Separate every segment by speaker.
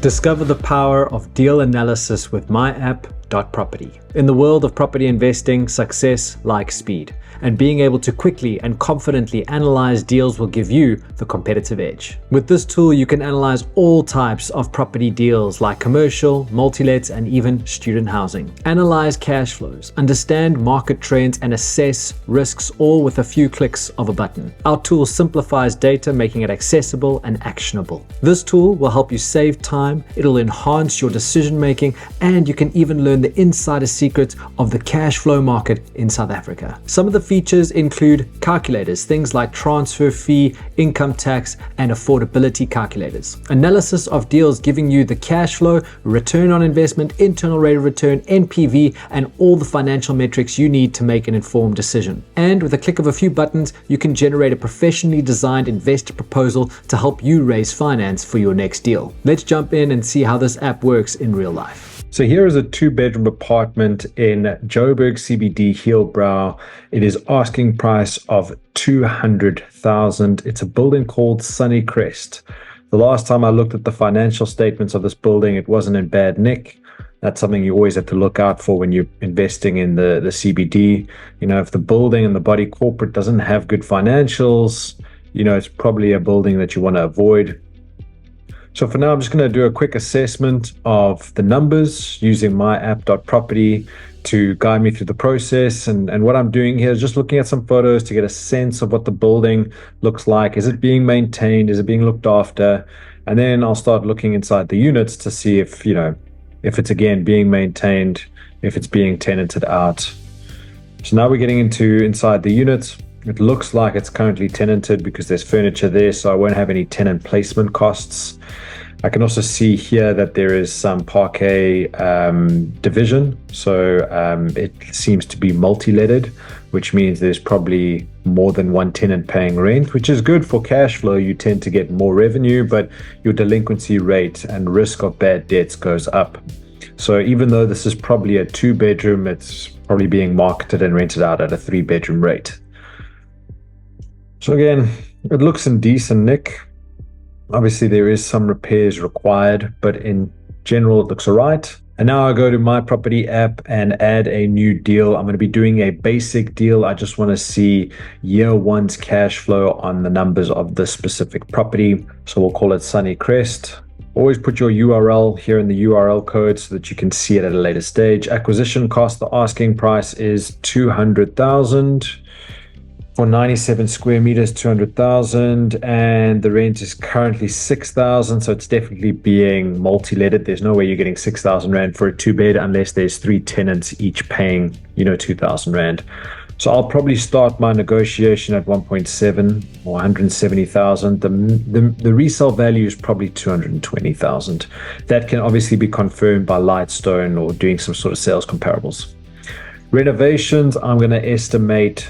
Speaker 1: Discover the power of deal analysis with myapp.property. In the world of property investing, success likes speed, and being able to quickly and confidently analyze deals will give you the competitive edge. With this tool, you can analyze all types of property deals like commercial, multi-lets, and even student housing. Analyze cash flows, understand market trends, and assess risks, all with a few clicks of a button. Our tool simplifies data, making it accessible and actionable. This tool will help you save time, it'll enhance your decision making, and you can even learn the insider secrets of the cash flow market in South Africa. Some of the features include calculators, things like transfer fee, income tax, and affordability calculators. Analysis of deals giving you the cash flow, return on investment, internal rate of return, NPV, and all the financial metrics you need to make an informed decision. And with a click of a few buttons, you can generate a professionally designed investor proposal to help you raise finance for your next deal. Let's jump in and see how this app works in real life. So here is a 2-bedroom apartment in Joburg CBD Heilbrow. It is asking price of 200,000. It's a building called Sunnycrest. The last time I looked at the financial statements of this building, it wasn't in bad nick. That's something you always have to look out for when you're investing in the CBD. You know, if the building and the body corporate doesn't have good financials, you know, it's probably a building that you want to avoid. So for now, I'm just going to do a quick assessment of the numbers using myapp.property to guide me through the process. And what I'm doing here is just looking at some photos to get a sense of what the building looks like. Is it being maintained? Is it being looked after? And then I'll start looking inside the units to see if, you know, if it's again being maintained, if it's being tenanted out. So now we're getting inside the units. It looks like it's currently tenanted because there's furniture there, so I won't have any tenant placement costs. I can also see here that there is some parquet division, so it seems to be multi-letted, which means there's probably more than one tenant paying rent, which is good for cash flow. You tend to get more revenue, but your delinquency rate and risk of bad debts goes up. So even though this is probably a 2-bedroom, it's probably being marketed and rented out at a 3-bedroom rate. So again, it looks in decent nick. Obviously there is some repairs required, but in general it looks all right. And now I go to my property app and add a new deal. I'm going to be doing a basic deal. I just want to see year one's cash flow on the numbers of this specific property. So we'll call it Sunnycrest. Always put your URL here in the URL code so that you can see it at a later stage. Acquisition cost, the asking price is 200,000. For 97 square meters, 200,000, and the rent is currently 6,000, so it's definitely being multi-letted. There's no way you're getting 6,000 rand for a 2-bed unless there's 3 tenants each paying, you know, 2,000 rand. So I'll probably start my negotiation at 1.7 or 170,000. The resale value is probably 220,000. That can obviously be confirmed by Lightstone or doing some sort of sales comparables. Renovations, I'm going to estimate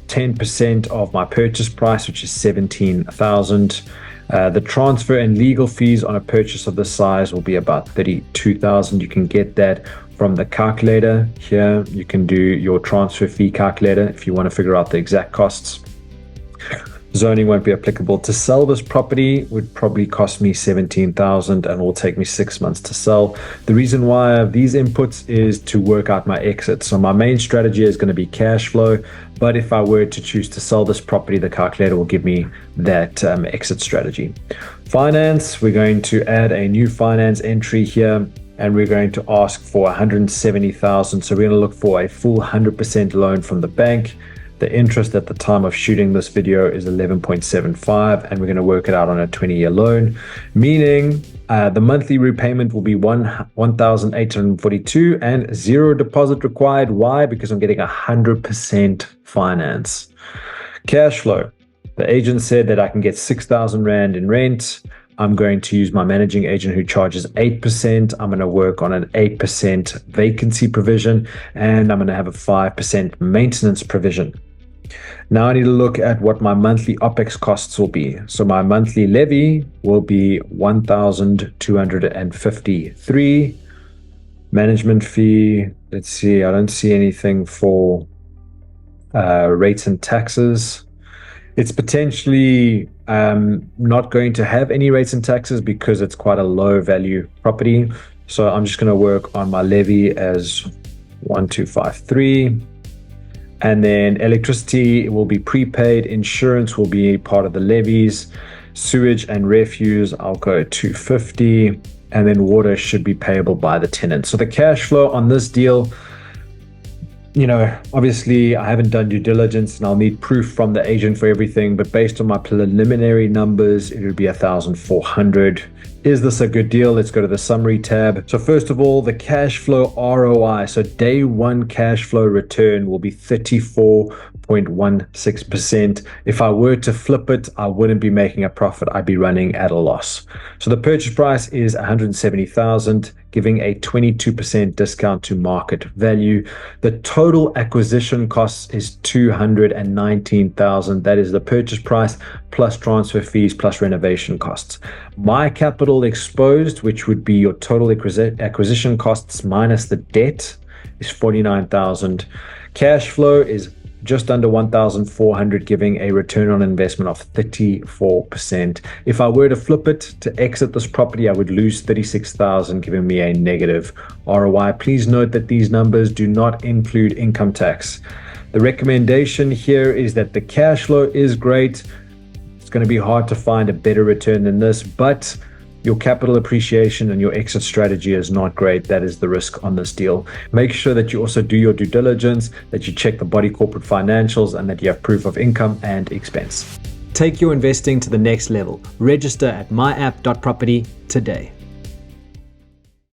Speaker 1: 10% of my purchase price, which is 17,000. The transfer and legal fees on a purchase of this size will be about 32,000. You can get that from the calculator here. You can do your transfer fee calculator if you want to figure out the exact costs. Zoning won't be applicable. To sell this property would probably cost me 17,000 and will take me 6 months to sell. The reason why I have these inputs is to work out my exit. So my main strategy is going to be cash flow, but if I were to choose to sell this property, the calculator will give me that exit strategy. Finance, we're going to add a new finance entry here, and we're going to ask for 170,000. So we're going to look for a full 100% loan from the bank. The interest at the time of shooting this video is 11.75, and we're going to work it out on a 20-year loan, meaning the monthly repayment will be 1,842 and 0 deposit required. Why? Because I'm getting 100% finance. Cash flow. The agent said that I can get 6,000 rand in rent. I'm going to use my managing agent who charges 8%. I'm going to work on an 8% vacancy provision, and I'm going to have a 5% maintenance provision. Now I need to look at what my monthly OPEX costs will be. So my monthly levy will be 1,253. Management fee, let's see, I don't see anything for rates and taxes. It's potentially not going to have any rates and taxes because it's quite a low value property. So I'm just going to work on my levy as 1253. And then electricity will be prepaid. Insurance will be part of the levies. Sewage and refuse, I'll go 250. And then water should be payable by the tenant. So the cash flow on this deal, obviously I haven't done due diligence and I'll need proof from the agent for everything, but based on my preliminary numbers, it would be 1,400. Is this a good deal? Let's go to the summary tab. So first of all, the cash flow ROI, so day one cash flow return will be 34.16%. If I were to flip it, I wouldn't be making a profit. I'd be running at a loss. So the purchase price is 170,000, giving a 22% discount to market value. The total acquisition cost is 219,000. That is the purchase price plus transfer fees plus renovation costs. My capital exposed, which would be your total acquisition costs minus the debt, is 49,000. Cash flow is just under 1,400, giving a return on investment of 34%. If I were to flip it to exit this property, I would lose 36,000, giving me a negative ROI. Please note that these numbers do not include income tax. The recommendation here is that the cash flow is great. It's going to be hard to find a better return than this, but your capital appreciation and your exit strategy is not great. That is the risk on this deal. Make sure that you also do your due diligence, that you check the body corporate financials, and that you have proof of income and expense. Take your investing to the next level. Register at myapp.property today.